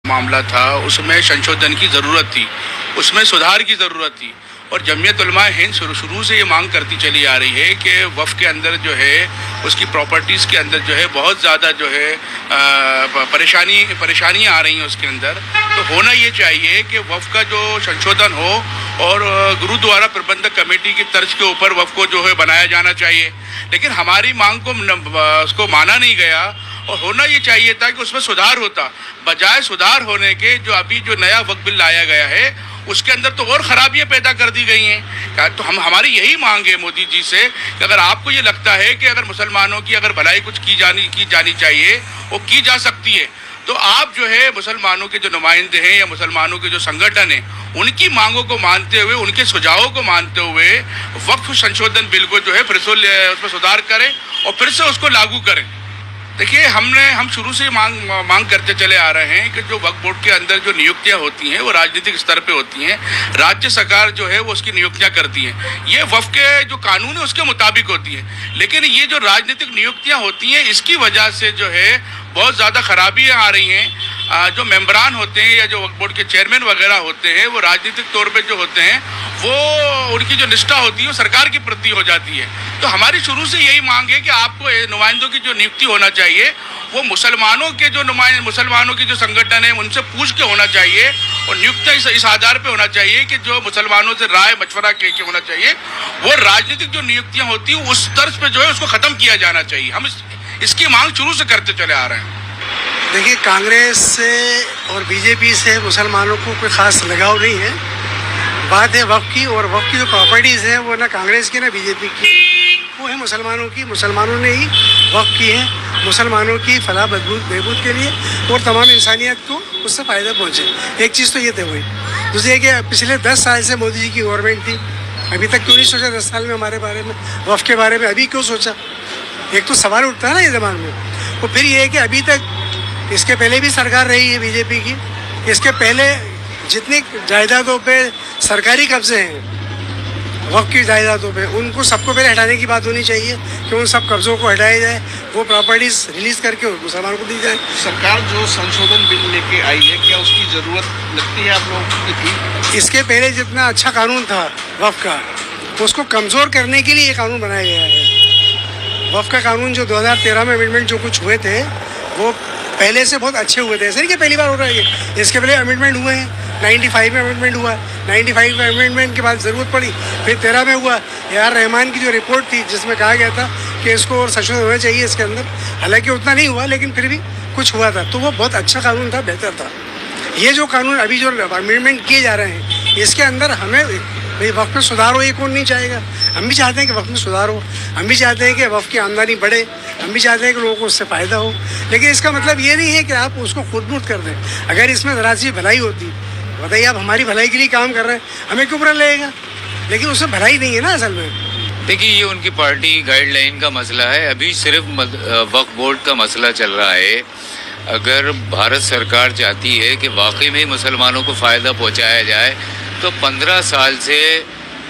मामला था उसमें संशोधन की ज़रूरत थी, उसमें सुधार की ज़रूरत थी। और जमीयत उलमा हिंद शुरू से ये मांग करती चली आ रही है कि वफ़ के अंदर जो है उसकी प्रॉपर्टीज़ के अंदर जो है बहुत ज़्यादा जो है परेशानियाँ आ रही हैं उसके अंदर। तो होना ये चाहिए कि वफ़ का जो संशोधन हो और गुरुद्वारा प्रबंधक कमेटी की तर्ज के ऊपर वफ़ को जो है बनाया जाना चाहिए। लेकिन हमारी मांग को उसको माना नहीं गया और होना ये चाहिए था कि उसमें सुधार होता। बजाय सुधार होने के जो अभी जो नया वक्फ बिल लाया गया है उसके अंदर तो और ख़राबियाँ पैदा कर दी गई हैं। तो हमारी यही मांग है मोदी जी से कि अगर आपको ये लगता है कि अगर मुसलमानों की अगर भलाई कुछ की जानी चाहिए, वो की जा सकती है, तो आप जो है मुसलमानों के जो नुमाइंदे हैं या मुसलमानों के जो संगठन हैं उनकी मांगों को मानते हुए, उनके सुझावों को मानते हुए वक्फ संशोधन बिल को जो है फिर से उसमें सुधार करें और फिर से उसको लागू करें। देखिए, हम शुरू से मांग करते चले आ रहे हैं कि जो वक्फ बोर्ड के अंदर जो नियुक्तियां होती हैं वो राजनीतिक स्तर पे होती हैं। राज्य सरकार जो है वो उसकी नियुक्तियां करती है, ये वक्फ के जो कानून है उसके मुताबिक होती है। लेकिन ये जो राजनीतिक नियुक्तियां होती हैं इसकी वजह से जो है बहुत ज़्यादा खराबियाँ आ रही हैं। जो मेंबरान होते हैं या जो वक्फ बोर्ड के चेयरमैन वगैरह होते हैं वो राजनीतिक तौर पे जो होते हैं वो उनकी जो निष्ठा होती है वो सरकार के प्रति हो जाती है। तो हमारी शुरू से यही मांग है कि आपको नुमाइंदों की जो नियुक्ति होना चाहिए वो मुसलमानों की जो संगठन है उनसे पूछ के होना चाहिए और नियुक्ति इस आधार पे होना चाहिए कि जो मुसलमानों से राय मशवरा के होना चाहिए। वो राजनीतिक जो नियुक्तियाँ होती हैं उस तर्ज पे जो है उसको ख़त्म किया जाना चाहिए। हम इसकी मांग शुरू से करते चले आ रहे हैं। देखिए, कांग्रेस से और बीजेपी से मुसलमानों को कोई ख़ास लगाव नहीं है। बात है वक्फ की, और वक्फ की जो प्रॉपर्टीज़ हैं वो ना कांग्रेस की ना बीजेपी की, वो है मुसलमानों की। मुसलमानों ने ही वक्फ की है मुसलमानों की फलाह बहबूद के लिए और तमाम इंसानियत को उससे फ़ायदा पहुँचे। एक चीज़ तो ये तय हुई। दूसरी है कि पिछले 10 साल से मोदी जी की गवर्नमेंट थी, अभी तक क्यों नहीं सोचा 10 साल में हमारे बारे में, वक्फ के बारे में अभी क्यों सोचा? एक तो सवाल उठता है ना ये दिमाग में। और फिर ये है कि अभी तक इसके पहले भी सरकार रही है बीजेपी की, इसके पहले जितनी जायदादों पे सरकारी कब्जे हैं वक्फ की जायदादों पे, उनको सबको पहले हटाने की बात होनी चाहिए कि उन सब कब्जों को हटाया जाए, वो प्रॉपर्टीज़ रिलीज़ करके मुसलमानों को दी जाए। सरकार जो संशोधन बिल लेके आई है, क्या उसकी ज़रूरत लगती है आप लोगों की थी? इसके पहले जितना अच्छा कानून था वक्फ का, उसको कमज़ोर करने के लिए ये कानून बनाया गया है। वक्फ का कानून जो 2013 में अमेंडमेंट जो कुछ हुए थे वो पहले से बहुत अच्छे हुए थे। ऐसे नहीं कि पहली बार हो रहा है ये, इसके पहले अमेंडमेंट हुए हैं। 95 में अमेंडमेंट हुआ, 95 में अमेंडमेंट के बाद ज़रूरत पड़ी, फिर 13 में हुआ। AR रहमान की जो रिपोर्ट थी जिसमें कहा गया था कि इसको और संशोधन होना चाहिए इसके अंदर, हालांकि उतना नहीं हुआ लेकिन फिर भी कुछ हुआ था, तो वो बहुत अच्छा कानून था, बेहतर था। ये जो कानून अभी जो अमेंडमेंट किए जा रहे हैं इसके अंदर हमें भाई वक्फ में सुधार हो, ये कौन नहीं चाहेगा। हम भी चाहते हैं कि वक्फ में सुधार हो, हम भी चाहते हैं कि वक्फ की आमदनी बढ़े, हम भी चाहते हैं कि लोगों को उससे फ़ायदा हो। लेकिन इसका मतलब ये नहीं है कि आप उसको खुदमुद कर दें। अगर इसमें ज़रा सी भलाई होती, बताइए आप हमारी भलाई के लिए काम कर रहे हैं, हमें क्यों बुरा लगेगा? लेकिन उसमें भलाई नहीं है ना असल में। देखिए, ये उनकी पार्टी गाइडलाइन का मसला है। अभी सिर्फ वक्फ बोर्ड का मसला चल रहा है। अगर भारत सरकार चाहती है कि वाकई में मुसलमानों को फ़ायदा पहुंचाया जाए तो 15 साल से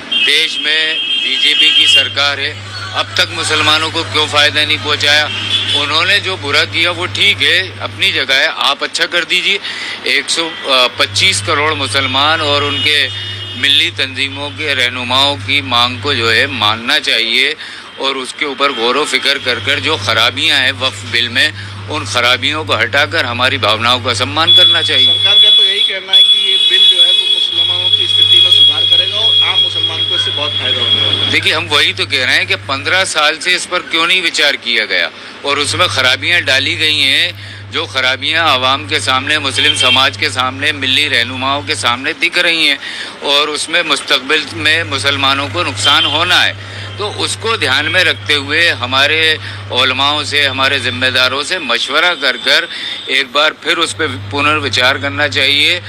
देश में बीजेपी की सरकार है, अब तक मुसलमानों को क्यों फ़ायदा नहीं पहुंचाया? उन्होंने जो बुरा किया वो ठीक है, अपनी जगह है, आप अच्छा कर दीजिए। 125 करोड़ मुसलमान और उनके मिली तंजीमों के रहनुमाओं की मांग को जो है मानना चाहिए और उसके ऊपर गौर व फिक्र कर कर जो खराबियां हैं वक्फ बिल में, उन खराबियों को हटाकर हमारी भावनाओं का सम्मान करना चाहिए। सरकार का तो यही कहना है कि ये बिल जो है वो मुसलमानों की स्थिति में सुधार करेगा और आम मुसलमान को इससे बहुत फायदा होने वाला है। देखिए, हम वही तो कह रहे हैं कि 15 साल से इस पर क्यों नहीं विचार किया गया और उसमें खराबियां डाली गई हैं, जो खराबियां आवाम के सामने, मुस्लिम समाज के सामने, मिली रहनुमाओं के सामने दिख रही हैं और उसमें मुस्तकबिल में मुसलमानों को नुकसान होना है। तो उसको ध्यान में रखते हुए हमारे उलमाओं से, हमारे ज़िम्मेदारों से मशवरा कर कर एक बार फिर उस पर पुनर्विचार करना चाहिए।